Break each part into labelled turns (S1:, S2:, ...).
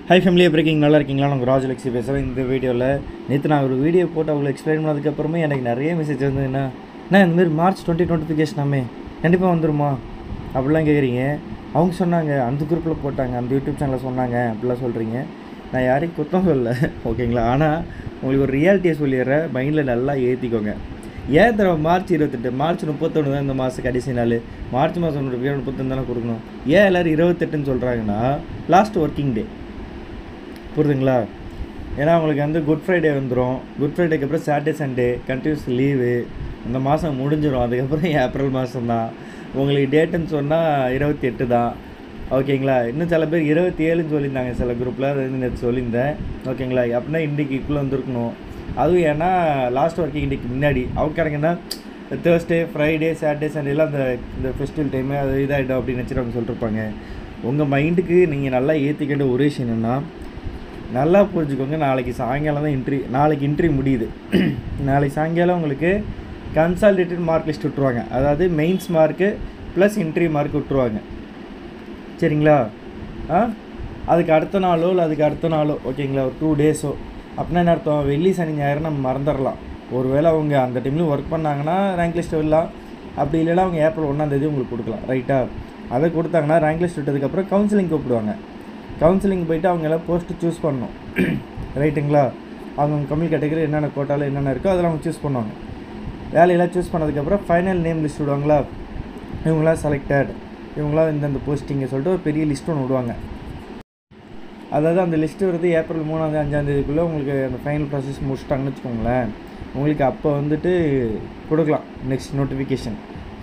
S1: Hi family braking நல்லா இருக்கீங்களா? நான் ராஜலக்ஷி பேசுகிறேன். இந்த வீடியோவில் நேற்று நான் ஒரு வீடியோ போட்டு அவங்களை எக்ஸ்பிளைன் பண்ணதுக்கப்புறமே எனக்கு நிறைய மெசேஜ் வந்து என்ன இந்தமாரி மார்ச் 20 நோட்டிஃபிகேஷனாமே கண்டிப்பாக வந்துடுமா அப்படிலாம் கேட்குறீங்க. அவங்க சொன்னாங்க, அந்த குரூப்பில் போட்டாங்க, அந்த யூடியூப் சேனலில் சொன்னாங்க அப்படிலாம் சொல்கிறீங்க. நான் யாரையும் குத்தம் சொல்லலை, ஓகேங்களா? ஆனால் உங்களுக்கு ஒரு ரியாலிட்டியை சொல்லிடுறேன், மைண்டில் நல்லா ஏற்றிக்கோங்க. ஏன் தர மார்ச் 28 மார்ச் 31 தான் இந்த மாதம் கடைசி நாள். மார்ச் மாதம் 31 தானே கொடுக்கணும். ஏன் எல்லோரும் 28ன்னு சொல்கிறாங்கன்னா லாஸ்ட் ஒர்க்கிங் டே, புரியுதுங்களா? ஏன்னா அவங்களுக்கு வந்து குட் ஃப்ரைடே வந்துடும். குட் ஃப்ரைடேக்கு அப்புறம் சாட்டர்டே சண்டே கண்டினியூஸ் லீவு. அந்த மாதம் முடிஞ்சிடும். அதுக்கப்புறம் ஏப்ரல் மாதம் தான் உங்களுக்கு டேட்டுன்னு சொன்னால் 28 தான், ஓகேங்களா? இன்னும் சில பேர் 27ன்னு சொல்லியிருந்தாங்க சில குரூப்பில், அது நேற்று சொல்லியிருந்தேன், ஓகேங்களா? அப்படின்னா இன்றைக்கிக்குள்ளே வந்துருக்கணும். அதுவும் ஏன்னா லாஸ்ட் ஒர்க்கிங் டேக்கு முன்னாடி அவங்க கிடக்குன்னா தேர்ஸ்டே ஃப்ரைடே சாட்டர்டே சண்டேலாம் இந்த ஃபெஸ்டிவல் டைமு அது இதாகிடும் அப்படின்னு நினச்சிட்டு அவங்க சொல்லியிருப்பாங்க. உங்கள் மைண்டுக்கு நீங்கள் நல்லா ஏற்றிக்கிட்ட ஒரே விஷயம் என்னென்னா, நல்லா புரிஞ்சுக்கோங்க. நாளைக்கு சாயங்காலம் தான் நாளைக்கு இன்ட்ரி முடியுது. நாளைக்கு சாயங்காலம் உங்களுக்கு கன்சாலிடேட்டட் மார்க் லிஸ்ட் விட்ருவாங்க. அதாவது mains mark plus interview mark விட்ருவாங்க, சரிங்களா? அதுக்கு அடுத்த நாளோ இல்லை அதுக்கு அடுத்த நாளோ, ஓகேங்களா, ஒரு 2 டேஸோ. அப்படின்னா என்ன அர்த்தம்? வெள்ளி சனி ஞாயிறு நம்ம மறந்துடலாம். ஒருவேளை அவங்க அந்த டைம்லையும் ஒர்க் பண்ணாங்கன்னா ரேங்க் லிஸ்ட் விடலாம். அப்படி இல்லைன்னா அவங்க ஏப்ரல் 1ஆம் தேதி உங்களுக்கு கொடுக்கலாம், ரைட்டா? அதை கொடுத்தாங்கன்னா ரேங்க் லிஸ்ட் விட்டதுக்கப்புறம் கவுன்சிலிங் கூப்பிடுவாங்க. கவுன்சிலிங் போய்ட்டு அவங்க எல்லாம் போஸ்ட்டு சூஸ் பண்ணணும், ரைட்டுங்களா? அவங்க கம்மி கேட்டகரி என்னென்ன கோட்டாவில் என்னென்ன இருக்கோ அதெல்லாம் அவங்க சூஸ் பண்ணுவாங்க. வேலையெல்லாம் சூஸ் பண்ணதுக்கப்புறம் ஃபைனல் நேம் லிஸ்ட் விடுவாங்களா, இவங்களாம் செலக்டட், இவங்களாம் இந்தந்த போஸ்டிங்கை சொல்லிட்டு ஒரு பெரிய லிஸ்ட் ஒன்று விடுவாங்க. அதாவது அந்த லிஸ்ட்டு வருது ஏப்ரல் 3ஆம் தேதி 5ஆம் தேதிக்குள்ளே உங்களுக்கு அந்த ஃபைனல் ப்ராசஸ் முடிச்சிட்டாங்கன்னு வச்சுக்கோங்களேன். உங்களுக்கு அப்போ வந்துட்டு கொடுக்கலாம் நெக்ஸ்ட் நோட்டிஃபிகேஷன்,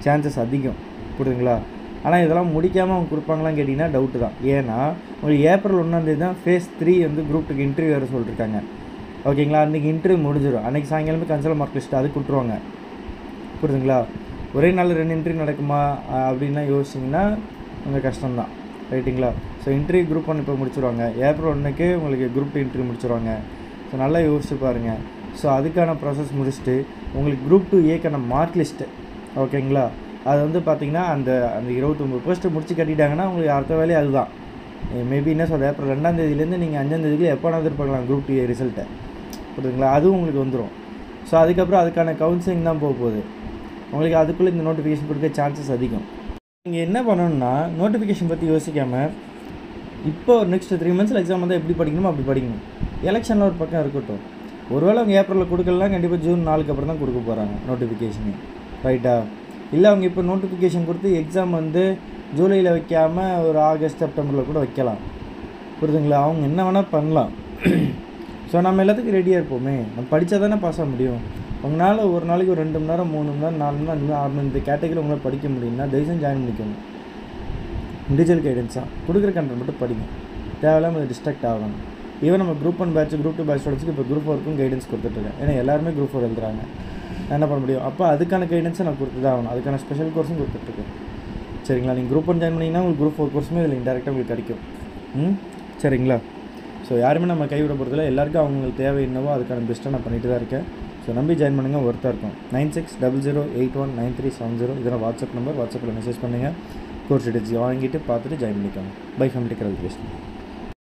S1: சான்சஸ் அதிகம், புரியுதுங்களா? ஆனால் இதெல்லாம் முடிக்காமல் அவங்க கொடுப்பாங்களான்னு கேட்டிங்கன்னா டவுட்டு தான். ஏன்னா உங்களுக்கு ஏப்ரல் 1ஆம் தேதி தான் ஃபேஸ் 3 வந்து குரூப் 2க்கு இன்டர்வியூ வேறு சொல்லியிருக்காங்க, ஓகேங்களா? அன்றைக்கி இன்டர்வியூ முடிஞ்சிடும். அன்றைக்கி சாயங்காலமே கன்சல் மார்க் லிஸ்ட்டு அது கொடுத்துருவாங்க, புரியுதுங்களா? ஒரே நாள் 2 இன்டர்வியூ நடக்குமா அப்படின்லாம் யோசிச்சிங்கன்னா கொஞ்சம் கஷ்டம்தான், ரைட்டுங்களா? ஸோ இன்டர்வியூ குரூப் 1 இப்போ முடிச்சுருவாங்க. ஏப்ரல் 1க்கு உங்களுக்கு குரூப் 2 இன்டர்வியூ முடிச்சுருவாங்க. ஸோ நல்லா யோசிச்சு பாருங்கள். ஸோ அதுக்கான ப்ராசஸ் முடிச்சுட்டு உங்களுக்கு குரூப் 2ஏக்கான மார்க் லிஸ்ட்டு, ஓகேங்களா? அது வந்து பார்த்திங்கன்னா அந்த 29 போஸ்ட்டு முடிச்சு கட்டிட்டாங்கன்னா உங்களுக்கு அடுத்த வேலையே அதுதான். மேபி என்ன சொல்கிறேன், ஏப்ரல் 2ஆம் தேதியிலேருந்து நீங்கள் 5ஆம் தேதிக்குள்ளே எப்போ எதிர்பார்க்கலாம் குரூப் 2 ரிசல்ட்டை, புரியுதுங்களா? அதுவும் உங்களுக்கு வந்துடும். ஸோ அதுக்கப்புறம் அதுக்கான கவுன்சிலிங் தான் போகுது. உங்களுக்கு அதுக்குள்ளே இந்த நோட்டிஃபிகேஷன் கொடுக்க சான்சஸ் அதிகம். நீங்கள் என்ன பண்ணணும்னா, நோட்டிஃபிகேஷன் பற்றி யோசிக்காமல் இப்போ நெக்ஸ்ட் 3 மந்த்ஸில் எக்ஸாம் வந்தால் எப்படி படிக்கணுமோ அப்படி படிக்கணும். எலெக்ஷனில் ஒரு பக்கம் இருக்கட்டும். ஒருவேளை அவங்க ஏப்ரலில் கொடுக்கலாம், கண்டிப்பாக ஜூன் 4க்கு அப்புறம் தான் கொடுக்க போகிறாங்க நோட்டிஃபிகேஷனு, ரைட்டா? இல்லை அவங்க இப்போ நோட்டிஃபிகேஷன் கொடுத்து எக்ஸாம் வந்து ஜூலையில் வைக்காமல் ஒரு ஆகஸ்ட் செப்டம்பரில் கூட வைக்கலாம், புரியுதுங்களா? அவங்க என்ன வேணால் பண்ணலாம். ஸோ நம்ம எல்லாத்துக்கும் ரெடியாக இருப்போமே. நம்ம படித்தா தானே பாஸ் ஆக முடியும். உங்களால் ஒரு நாளைக்கு ஒரு 2 மணி நேரம் 3 மணி நேரம் 4 மணி நேரம் 6 மணி இந்த கேட்டகரியில் உங்களால் படிக்க முடியும்னா தயவுசெய்து ஜாயின் பண்ணிக்கோங்க. இண்டிவிஜுவல் கைடன்ஸாக கொடுக்குற கண்டென்ட் மட்டும் படிங்க, தேவையில்லாமல் அது டிஸ்ட்ராக்ட் ஆகணும். ஈவன் நம்ம குரூப் 1 பேட்ச் குரூப் 2 பேட்ச் ஸ்டூடெண்ட்ஸ்க்கு இப்போ குரூப் 4க்கும் கைடன்ஸ் கொடுத்துட்ருக்கேன். ஏன்னா எல்லாருமே குரூப் 4 எழுதுறாங்க. நான் என்ன பண்ண முடியும்? அப்போ அதுக்கான கைடன்ஸை நான் கொடுத்து தான் ஆகணும். அதுக்கான ஸ்பெஷல் கோர்ஸும் கொடுத்துட்ருக்கேன், சரிங்களா? நீங்கள் குரூப் 1 ஜாயின் பண்ணிங்கன்னா உங்களுக்கு குரூப் 4 கோர்ஸுமே இதில் இன்டெரக்டாக உங்களுக்கு கிடைக்கும், சரிங்களா? ஸோ யாருமே நம்ம கைவிட போகிறதில்ல. எல்லாருக்கும் அவங்களுக்கு தேவை என்னவோ அதுக்கான பெஸ்ட்டாக நான் பண்ணிட்டு தான் இருக்கேன். ஸோ நம்பி ஜாயின் பண்ணுங்கள், ஒர்த்தாக இருக்கும். 9600819370 இதெல்லாம் வாட்ஸ்அப் நம்பர். வாட்ஸ்அப்பில் மெசேஜ் பண்ணுங்கள். கோர்ஸ் டீட்டெயில்ஸ் வாங்கிட்டு பார்த்துட்டு ஜாயின் பண்ணிக்கோங்க. By family graduation.